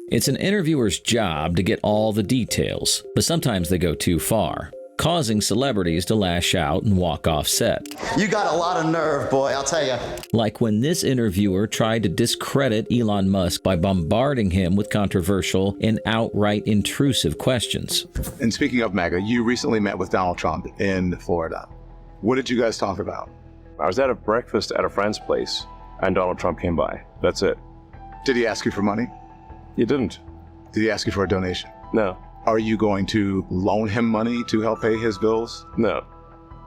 It's an interviewer's job to get all the details, but sometimes they go too far, causing celebrities to lash out and walk off set. You got a lot of nerve, boy, I'll tell you. Like when this interviewer tried to discredit Elon Musk by bombarding him with controversial and outright intrusive questions. And speaking of MAGA, you recently met with Donald Trump in Florida. What did you guys talk about? I was at a breakfast at a friend's place, and Donald Trump came by. That's it. Did he ask you for money? He didn't. Did he ask you for a donation? No. Are you going to loan him money to help pay his bills? No.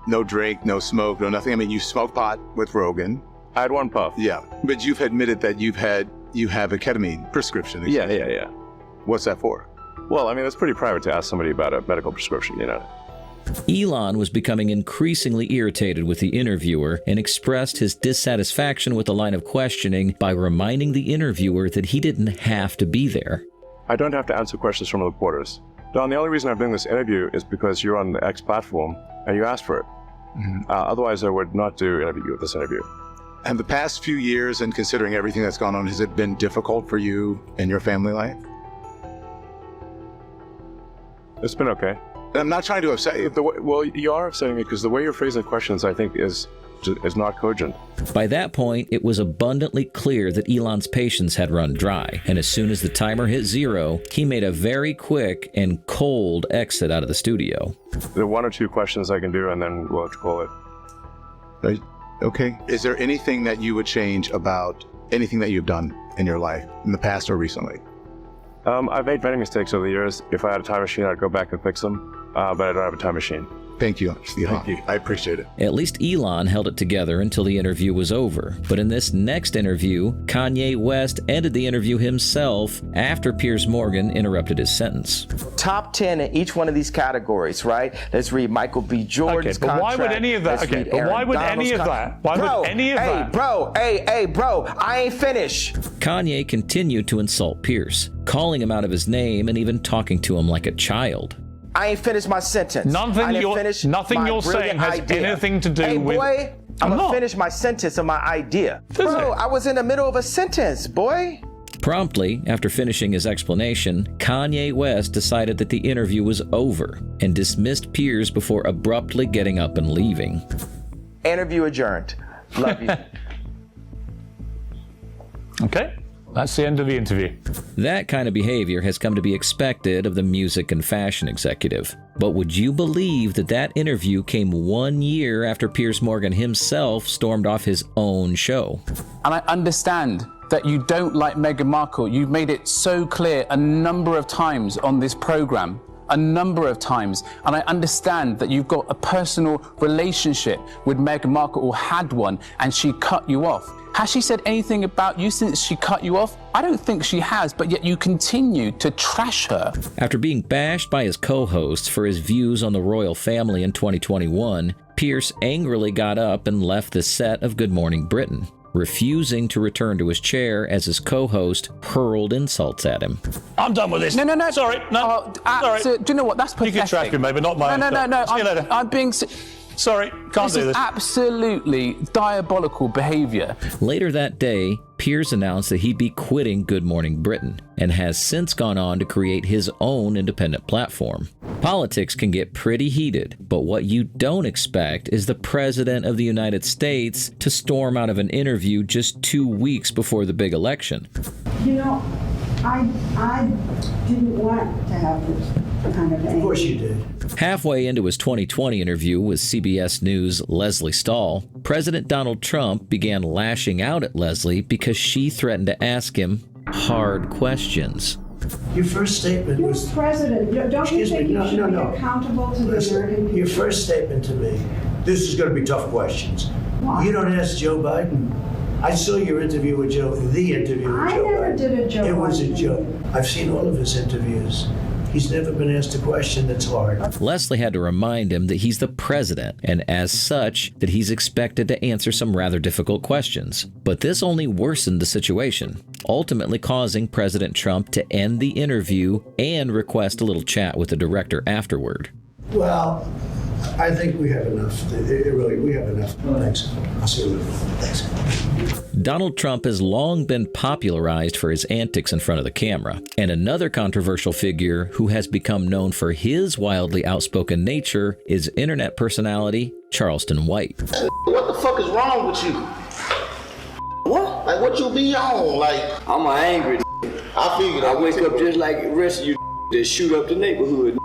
No drink, no smoke, no nothing? I mean, you smoke pot with Rogan. I had one puff. Yeah, but you've admitted that you have a ketamine prescription. Yeah. What's that for? Well, I mean, it's pretty private to ask somebody about a medical prescription, you know. Elon was becoming increasingly irritated with the interviewer and expressed his dissatisfaction with the line of questioning by reminding the interviewer that he didn't have to be there. I don't have to answer questions from reporters. Don, the only reason I'm doing this interview is because you're on the X platform and you asked for it. Otherwise, I would not do this interview. And the past few years, and considering everything that's gone on, has it been difficult for you and your family life? It's been okay. I'm not trying to upset you. Well, you are upsetting me because the way you're phrasing questions, I think, is not cogent. By that point, it was abundantly clear that Elon's patience had run dry, and as soon as the timer hit 0, he made a very quick and cold exit out of the studio. There are 1 or 2 questions I can do, and then we'll have to call it. Right. Okay. Is there anything that you would change about anything that you've done in your life, in the past or recently? I've made many mistakes over the years. If I had a time machine, I'd go back and fix them, but I don't have a time machine. Thank you, Elon. Thank you. I appreciate it. At least Elon held it together until the interview was over. But in this next interview, Kanye West ended the interview himself after Piers Morgan interrupted his sentence. Top 10 in each one of these categories, right? Let's read Michael B. Jordan's contract. Okay, but why would any of that? Okay, but why would any of that? Why would any of that? Bro, I ain't finished. Kanye continued to insult Piers, calling him out of his name and even talking to him like a child. I ain't finished my sentence. Nothing you're saying has anything to do with... Hey, boy, I'm going to finish my sentence of my idea. Bro, I was in the middle of a sentence, boy. Promptly, after finishing his explanation, Kanye West decided that the interview was over and dismissed Piers before abruptly getting up and leaving. Interview adjourned. Love you. Okay. That's the end of the interview. That kind of behavior has come to be expected of the music and fashion executive. But would you believe that that interview came 1 year after Piers Morgan himself stormed off his own show? And I understand that you don't like Meghan Markle. You've made it so clear a number of times on this program. A number of times. And I understand that you've got a personal relationship with Meghan Markle, or had one, and she cut you off. Has she said anything about you since she cut you off? I don't think she has, but yet you continue to trash her. After being bashed by his co-hosts for his views on the royal family in 2021, Piers angrily got up and left the set of Good Morning Britain, refusing to return to his chair as his co-host hurled insults at him. I'm done with this. No. Sorry, no. Sorry. Do you know what? That's pathetic. You can trash me, maybe not my... No. See you later. I'm being... Sorry, can't do this. This is absolutely diabolical behavior. Later that day, Piers announced that he'd be quitting Good Morning Britain and has since gone on to create his own independent platform. Politics can get pretty heated, but what you don't expect is the President of the United States to storm out of an interview just 2 weeks before the big election. You know, I didn't want to have this kind of anger. Of course you did. Halfway into his 2020 interview with CBS News' Leslie Stahl, President Donald Trump began lashing out at Leslie because she threatened to ask him hard questions. Your first statement was... You're president. Don't you think you should be accountable to the American people? Your first statement to me, this is going to be tough questions. Why? You don't ask Joe Biden. I saw your interview with Joe, the interview with Joe Biden. I never did a Joe Biden. It was a joke. I've seen all of his interviews. He's never been asked a question that's hard. Leslie had to remind him that he's the president, and as such, that he's expected to answer some rather difficult questions. But this only worsened the situation, ultimately causing President Trump to end the interview and request a little chat with the director afterward. Well, I think we have enough. We have enough. Thanks. I'll see you later. Thanks. Donald Trump has long been popularized for his antics in front of the camera, and another controversial figure who has become known for his wildly outspoken nature is internet personality Charleston White. What the fuck is wrong with you? What? Like, what you be on? Like, I'm angry. I figured I wake up just like the rest of you that shoot up the neighborhood.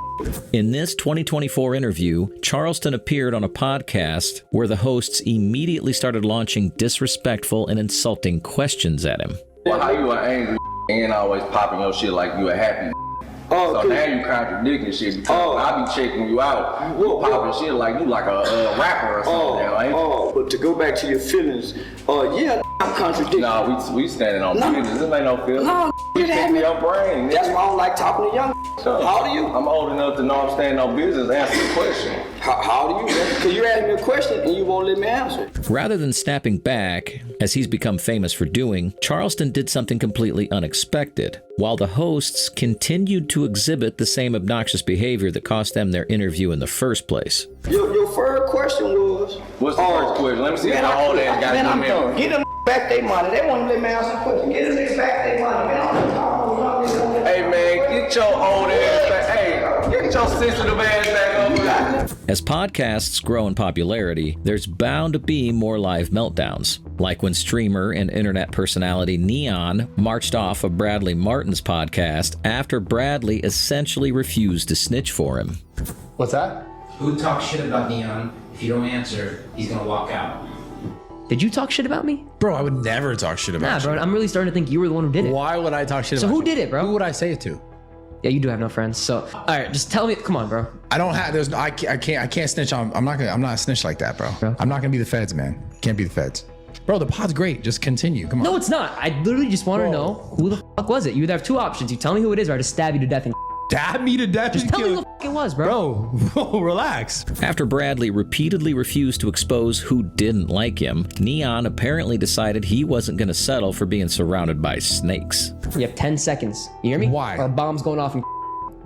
In this 2024 interview, Charleston appeared on a podcast where the hosts immediately started launching disrespectful and insulting questions at him. Well, how you are angry and always popping your shit like you a happy so now you contradicting shit because I be checking you out. You popping shit like you like a rapper or something, right? But to go back to your feelings, yeah, I'm contradicting. Nah, we standing on business. This ain't no feelings. No, we picking your brain. That's why I don't like talking to young. How old are you? I'm old enough to know I'm standing on business. Answer the question. How old are you? Because you asked me a question and you won't let me answer. Rather than snapping back, as he's become famous for doing, Charleston did something completely unexpected. While the hosts continued to exhibit the same obnoxious behavior that cost them their interview in the first place. Your first question was... What's the first question? Let me see how old that guy I'm memory. Get them back their money. They won't let me answer the question. Get them back their money. Man, hey, man, get your old ass back. Hey, get your sensitive ass back over there. As podcasts grow in popularity, there's bound to be more live meltdowns, like when streamer and internet personality Neon marched off of Bradley Martin's podcast after Bradley essentially refused to snitch for him. What's that? Who talks shit about Neon? If you don't answer, he's gonna walk out. Did you talk shit about me? Bro, I would never talk shit about you. Nah, bro, I'm really starting to think you were the one who did it. Why would I talk shit about you? So who did it, bro? Who would I say it to? Yeah, you do have no friends. So, all right, just tell me. Come on, bro. I don't have. There's. I can't snitch on. I'm not a snitch like that, bro. I'm not gonna be the feds, man. Can't be the feds. Bro, the pod's great. Just continue. Come on. No, it's not. I literally just want to know who the fuck was it. You either have two options. You tell me who it is, or I just stab you to death and stab me to death. Just tell me who the fuck it was, bro. Bro, relax. After Bradley repeatedly refused to expose who didn't like him, Neon apparently decided he wasn't going to settle for being surrounded by snakes. You have 10 seconds. You hear me? Why? Or a bomb's going off and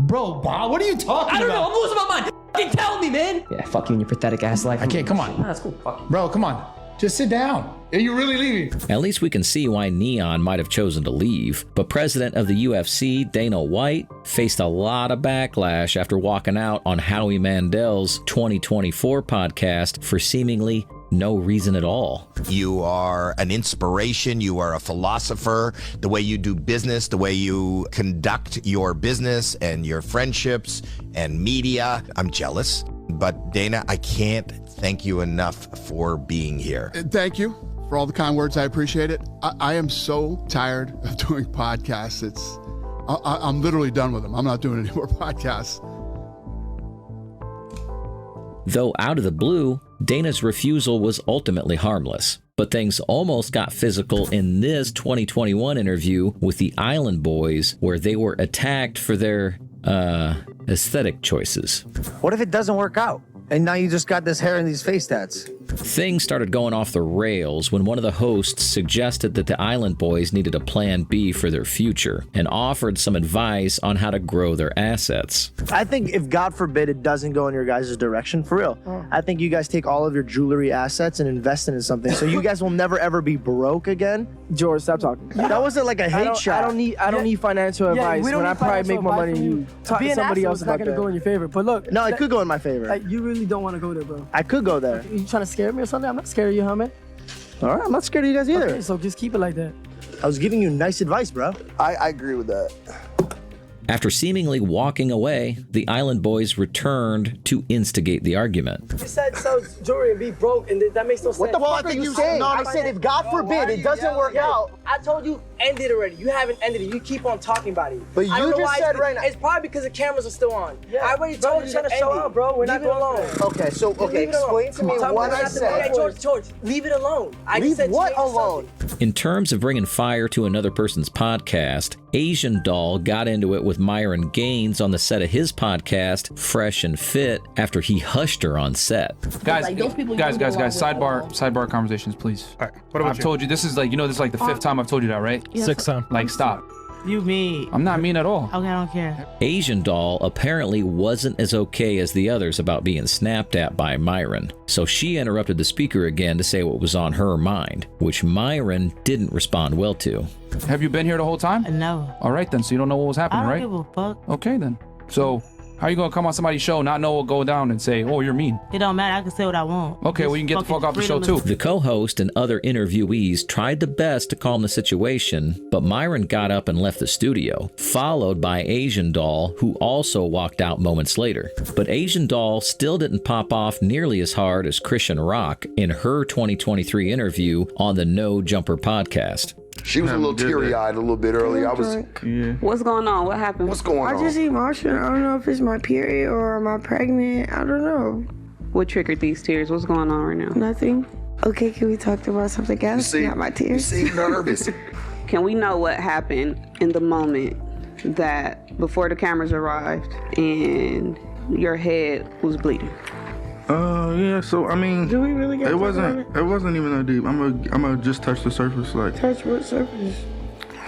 Bro, Bob, what are you talking about? I don't know. I'm losing my mind. Fucking tell me, man. Yeah, fuck you and your pathetic ass life. I can't. Come on. Nah, that's cool. Fuck you. Bro, come on. Just sit down. Are you really leaving? At least we can see why Neon might have chosen to leave. But president of the UFC, Dana White, faced a lot of backlash after walking out on Howie Mandel's 2024 podcast for seemingly no reason at all. You are an inspiration. You are a philosopher. The way you do business, the way you conduct your business and your friendships and media. I'm jealous. But Dana, I can't thank you enough for being here. Thank you for all the kind words. I appreciate it. I am so tired of doing podcasts. I'm literally done with them. I'm not doing any more podcasts. Though out of the blue, Dana's refusal was ultimately harmless. But things almost got physical in this 2021 interview with the Island Boys, where they were attacked for their, aesthetic choices. What if it doesn't work out? And now you just got this hair and these face tats. Things started going off the rails when one of the hosts suggested that the Island Boys needed a plan B for their future and offered some advice on how to grow their assets. I think if God forbid it doesn't go in your guys' direction, for real, I think you guys take all of your jewelry assets and invest it in something so you guys will never ever be broke again. George, stop talking. That wasn't like a hate shot. I don't need financial advice when I probably make more money than you. Talk to somebody else about that. It's not going to go in your favor. But look. No, it could go in my favor. Like, you really don't want to go there, bro. I could go there. You trying to scare me or something? I'm not scared of you, huh, man? All right, I'm not scared of you guys either. Okay, so just keep it like that. I was giving you nice advice, bro. I agree with that. After seemingly walking away, the Island Boys returned to instigate the argument. You said sell jewelry and be broke, and that makes no sense. What the fuck are you saying? No, I said if God forbid it doesn't work out. I told you end it already. You haven't ended it. You keep on talking about it. But you just said right now. It's probably because the cameras are still on. Yeah. I already told you trying to show out, bro. We're not going alone. Okay, so explain to me what I said. Okay, George, leave it alone. Leave what alone? In terms of bringing fire to another person's podcast, Asian Doll got into it with Myron Gaines on the set of his podcast, Fresh and Fit, after he hushed her on set. Guys, sidebar conversations, please. All right, what about I've told you, this is like the fifth time I've told you that, right? Sixth time. Like, stop. You mean? I'm not mean at all. Okay, I don't care. Asian Doll apparently wasn't as okay as the others about being snapped at by Myron, so she interrupted the speaker again to say what was on her mind, which Myron didn't respond well to. Have you been here the whole time? No. All right then, so you don't know what was happening, I right? don't give a fuck. Okay then. So, how you gonna come on somebody's show, not know what go down, and say, oh, you're mean? It don't matter. I can say what I want. Okay, well, you can get the fuck off the show too. The co-host and other interviewees tried the best to calm the situation, but Myron got up and left the studio, followed by Asian Doll, who also walked out moments later. But Asian Doll still didn't pop off nearly as hard as Christian Rock in her 2023 interview on the No Jumper podcast. She was a little teary-eyed a little bit earlier. What's going on? What happened? What's going on? I just emotional. I don't know if it's my period or am I pregnant. I don't know. What triggered these tears? What's going on right now? Nothing. Okay, can we talk about something else? Not my tears. You seem nervous. Can we know what happened in the moment that before the cameras arrived and your head was bleeding? Yeah, so I mean, Do we really get it wasn't even that deep. I'm gonna just touch the surface, like touch what surface?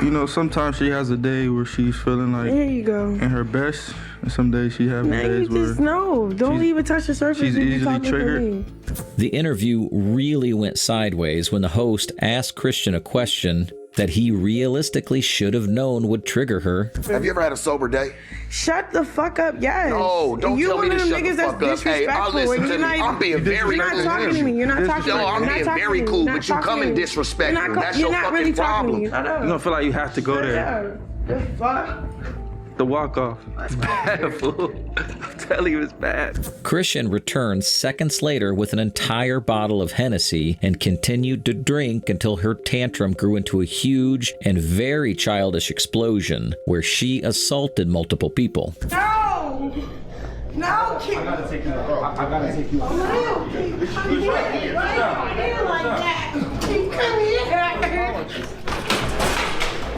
You know, sometimes she has a day where she's feeling like There you go. in her best, and some days she has Now days you where just know. Don't even touch the surface. she's if you're easily talking to triggered. me. The interview really went sideways when the host asked Christian a question that he realistically should have known would trigger her. Have you ever had a sober day? Shut the fuck up, yes. No, don't you tell me one to of them shut the niggas that's fuck up. Hey, I'll disrespectful listen and to you're me. not even, I'm being very you're not talking to me. You're not talking to me. No, I'm You're not being talking very to me. cool, You're but you not come talking in to me. disrespectful. You're not That's you're your not fucking really talking to problem. me. Shut up. You don't feel like you have to go there. The fuck? The walk off. It's bad, fool. I'm telling you, it's bad. Christian returned seconds later with an entire bottle of Hennessy and continued to drink until her tantrum grew into a huge and very childish explosion where she assaulted multiple people. No! No, keep. I gotta take you. I gotta take you. Come here like that. Come here.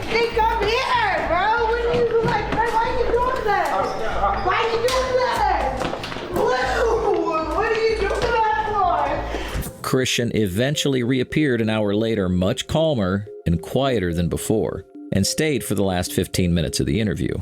Hey, come here, bro. What are you like? Why are you doing that? Why are you doing that? Blue, what are you doing that for? Christian eventually reappeared an hour later, much calmer and quieter than before, and stayed for the last 15 minutes of the interview.